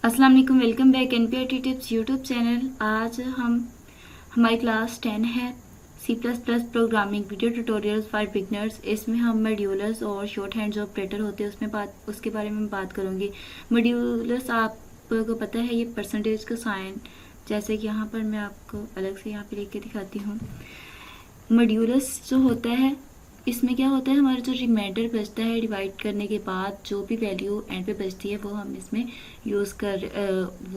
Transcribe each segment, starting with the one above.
अस्सलाम वालेकुम, welcome back NPRT tips YouTube channel. आज हमारी क्लास 10 है C++ programming video tutorials for beginners. इसमें हम मॉड्यूलस और शॉर्ट हैंड जो ऑपरेटर होते हैं उसके बारे में बात करूंगी। मॉड्यूलस आपको पता है, ये परसेंटेज का साइन, जैसे कि यहाँ पर मैं आपको अलग से यहाँ पे लिख के दिखाती हूँ। मॉड्यूलस जो होता है, इसमें क्या होता है, हमारा जो रिमाइंडर बचता है डिवाइड करने के बाद जो भी वैल्यू एंड पे बचती है वो हम इसमें यूज़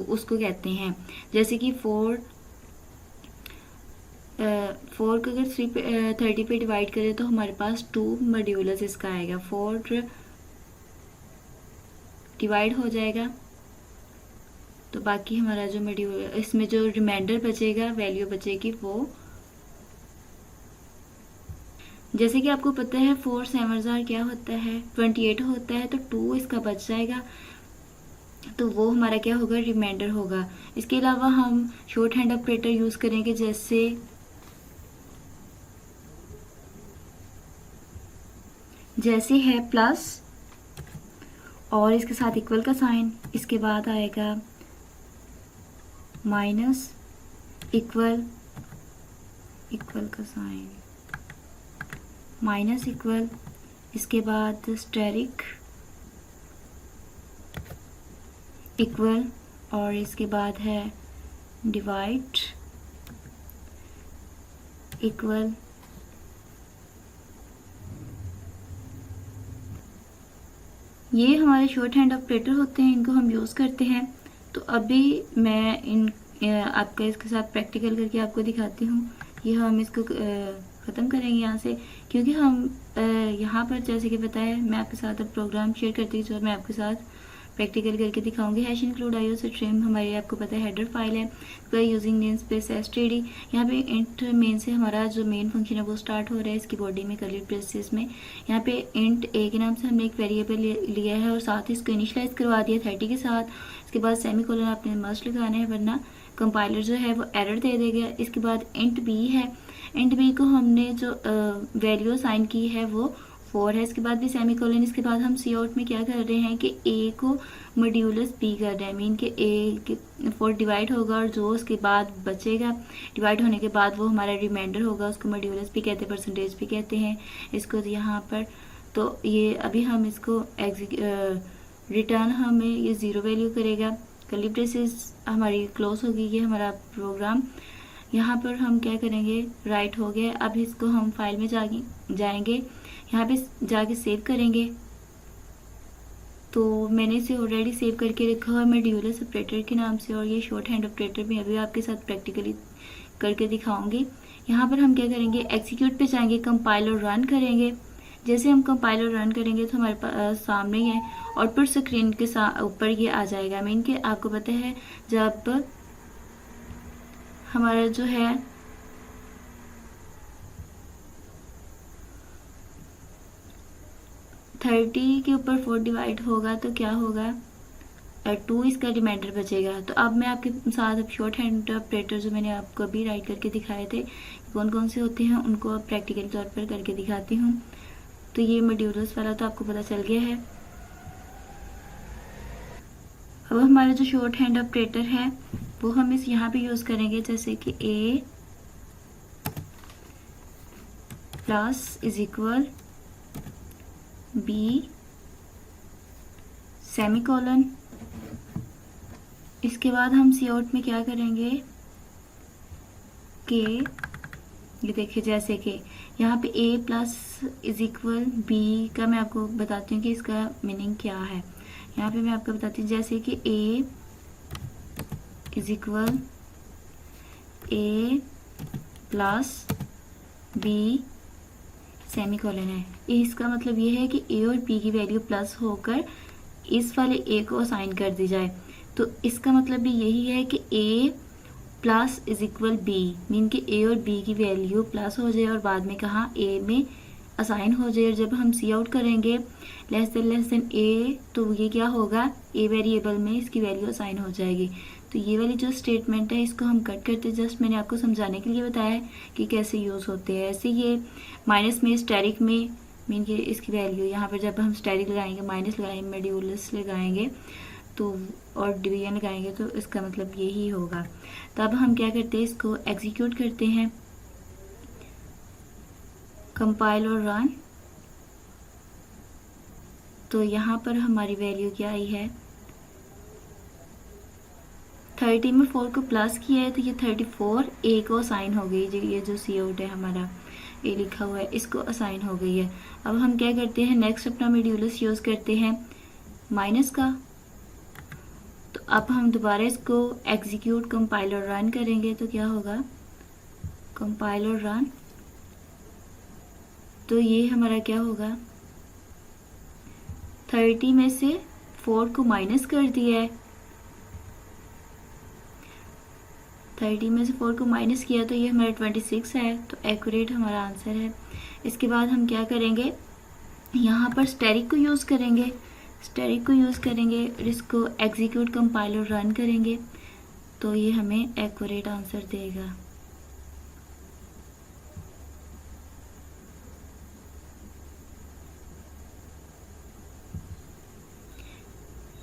उसको कहते हैं। जैसे कि 4 को अगर 30 पे डिवाइड करें तो हमारे पास 2 मॉड्यूलस इसका आएगा। 4 डिवाइड हो जाएगा तो बाकी हमारा जो मॉड्यूल, इसमें जो रिमाइंडर बचेगा, वैल्यू बचेगी, वो जैसे कि आपको पता है 4 7 क्या होता है, 28 होता है। तो 2 इसका बच जाएगा, तो वो हमारा क्या होगा, रिमाइंडर होगा। इसके अलावा हम शॉर्ट हैंड ऑपरेटर यूज करेंगे, जैसे है प्लस और इसके साथ इक्वल का साइन, इसके बाद आएगा माइनस, इक्वल का साइन, माइनस इक्वल, इसके बाद स्टेरिक, इक्वल, और इसके बाद है डिवाइड, इक्वल। ये हमारे शॉर्ट हैंड ऑपरेटर होते हैं, इनको हम यूज़ करते हैं। तो अभी मैं आपका इसके साथ प्रैक्टिकल करके आपको दिखाती हूँ। ये हम इसको ख़त्म करेंगे यहाँ से, क्योंकि हम यहाँ पर जैसे कि बताया, मैं आपके साथ अब प्रोग्राम शेयर करती हूँ जो मैं आपके साथ प्रैक्टिकल करके दिखाऊंगी। हैश इंक्लूड आईओ स्ट्रीम हमारी आपको पता है हेडर फाइल है। यूजिंग नेम स्पेस std, यहाँ पे इंट मेन से हमारा जो मेन फंक्शन है वो स्टार्ट हो रहा है। इसकी बॉडी में कर्ली ब्रेसेस में यहाँ पे इंट ए के नाम से हमने एक वेरिएबल लिया है और साथ ही इसको इनिशलाइज करवा दिया 30 के साथ। इसके बाद सेमीकोलन आपने मस्ट लगाना है, वरना कंपाइलर जो है वो एरर दे देगा। इसके बाद इंट बी है, इंट बी को हमने जो वैल्यू असाइन की है वो 4 है। इसके बाद भी सेमीकोलन। इसके बाद हम सी आउट में क्या कर रहे हैं कि ए को मॉड्यूलस बी कर रहे हैं, मीन के ए 4 डिवाइड होगा और जो उसके बाद बचेगा डिवाइड होने के बाद वो हमारा रिमाइंडर होगा, उसको मॉड्यूलस भी कहते हैं, परसेंटेज भी कहते हैं इसको यहाँ पर। तो ये अभी हम इसको रिटर्न हमें ये 0 वैल्यू करेगा, कर्ली ब्रेसेस हमारी क्लोज होगी। ये हमारा प्रोग्राम यहाँ पर हम क्या करेंगे, राइट हो गया। अब इसको हम फाइल में जाएंगे, यहाँ पे जाके सेव करेंगे। तो मैंने इसे ऑलरेडी सेव करके रखा है मॉड्यूलस ऑपरेटर के नाम से, और ये शॉर्ट हैंड ऑपरेटर भी अभी आपके साथ प्रैक्टिकली करके दिखाऊंगी। यहाँ पर हम क्या करेंगे, एग्जीक्यूट पे जाएंगे, कंपाइलर रन करेंगे। जैसे हम कंपाइलर रन करेंगे तो हमारे पास सामने ही है आउटपुट स्क्रीन के ऊपर ये आ जाएगा। मीन के आपको पता है जब हमारा जो है थर्टी के ऊपर 4 डिवाइड होगा तो क्या होगा, 2 इसका रिमाइंडर बचेगा। तो अब मैं आपके साथ अब शॉर्ट हैंड ऑपरेटर जो मैंने आपको अभी राइट करके दिखाए थे कौन कौन से होते हैं उनको अब प्रैक्टिकल तौर पर करके दिखाती हूँ। तो ये मॉड्यूलस वाला तो आपको पता चल गया है। अब हमारा जो शॉर्ट हैंड ऑपरेटर है वो हम इस यहाँ पे यूज़ करेंगे, जैसे कि a plus is equal b semicolon. इसके बाद हम सी आउट में क्या करेंगे कि ये देखिए, जैसे कि यहाँ पे a plus is equal b का मैं आपको बताती हूँ कि इसका मीनिंग क्या है। यहाँ पे मैं आपको बताती हूँ, जैसे कि a is equal a plus b semicolon है। इसका मतलब ये है कि a और b की वैल्यू प्लस होकर इस वाले a को असाइन कर दी जाए। तो इसका मतलब भी यही है कि a plus is equal b, mean कि a और b की वैल्यू प्लस हो जाए और बाद में कहाँ a में असाइन हो जाए। और जब हम सी आउट करेंगे लेस देन a, तो ये क्या होगा, a वेरिएबल में इसकी वैल्यू असाइन हो जाएगी। तो ये वाली जो स्टेटमेंट है इसको हम कट करते, जस्ट मैंने आपको समझाने के लिए बताया है कि कैसे यूज़ होते हैं। ऐसे ये माइनस में स्टेरिक में मीन कि इसकी वैल्यू यहाँ पर जब हम स्टेरिक लगाएंगे, माइनस लगाएंगे, मॉड्यूलस लगाएंगे, तो और डिवीजन लगाएंगे तो इसका मतलब यही होगा। तो अब हम क्या करते हैं, इसको एग्जीक्यूट करते हैं, कंपाइल और रन। तो यहाँ पर हमारी वैल्यू क्या आई है, 30 में 4 को प्लस किया है तो ये 34 ए को असाइन हो गई। जो ये जो सी आउट है हमारा ए लिखा हुआ है, इसको असाइन हो गई है। अब हम क्या करते हैं, नेक्स्ट अपना मॉड्यूलस यूज़ करते हैं माइनस का। तो अब हम दोबारा इसको एग्जीक्यूट, कंपाइल और रन करेंगे तो क्या होगा, कंपाइल और रन। तो ये हमारा क्या होगा, 30 में से 4 को माइनस कर दिया है, 30 में से 4 को माइनस किया तो ये हमारा 26 है। तो एक्यूरेट हमारा आंसर है। इसके बाद हम क्या करेंगे, यहाँ पर स्टेरिक को यूज़ करेंगे, स्टेरिक को यूज़ करेंगे और इसको एग्जीक्यूट, कंपाइल और रन करेंगे तो ये हमें एक्यूरेट आंसर देगा।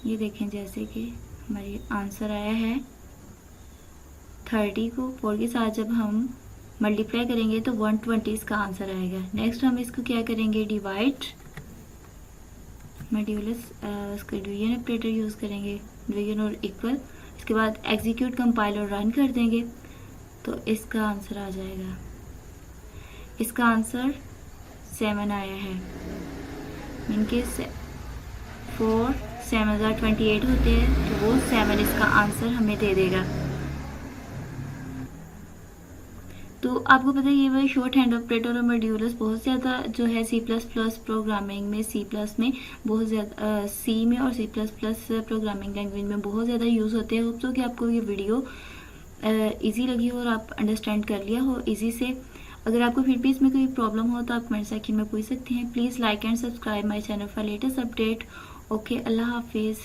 ये देखें जैसे कि हमारी आंसर आया है 30 को 4 के साथ जब हम मल्टीप्लाई करेंगे तो 120 इसका आंसर आएगा। नेक्स्ट हम इसको क्या करेंगे, डिवाइड, मॉड्यूलस, उसका डिवीजन ऑपरेटर यूज़ करेंगे, डिवीजन और इक्वल। इसके बाद एग्जीक्यूट, कंपाइल और रन कर देंगे तो इसका आंसर आ जाएगा। इसका आंसर 7 आया है। इनके 4 7,028 होते हैं तो वो 7 इसका आंसर हमें दे देगा। तो आपको पता है ये वही शॉर्ट हैंड ऑपरेटर और मॉड्यूलस बहुत ज़्यादा जो है सी प्लस प्लस प्रोग्रामिंग में, सी प्लस में बहुत ज़्यादा, सी में और C plus plus programming language में बहुत ज़्यादा यूज़ होते हैं। होप सो कि आपको ये वीडियो इजी लगी हो और आप अंडरस्टैंड कर लिया हो इजी से। अगर आपको फिर भी इसमें कोई प्रॉब्लम हो तो आप कमेंट सेक्शन में पूछ सकते हैं। Please like and subscribe my channel for latest update. Okay, अल्लाह हाफिज़।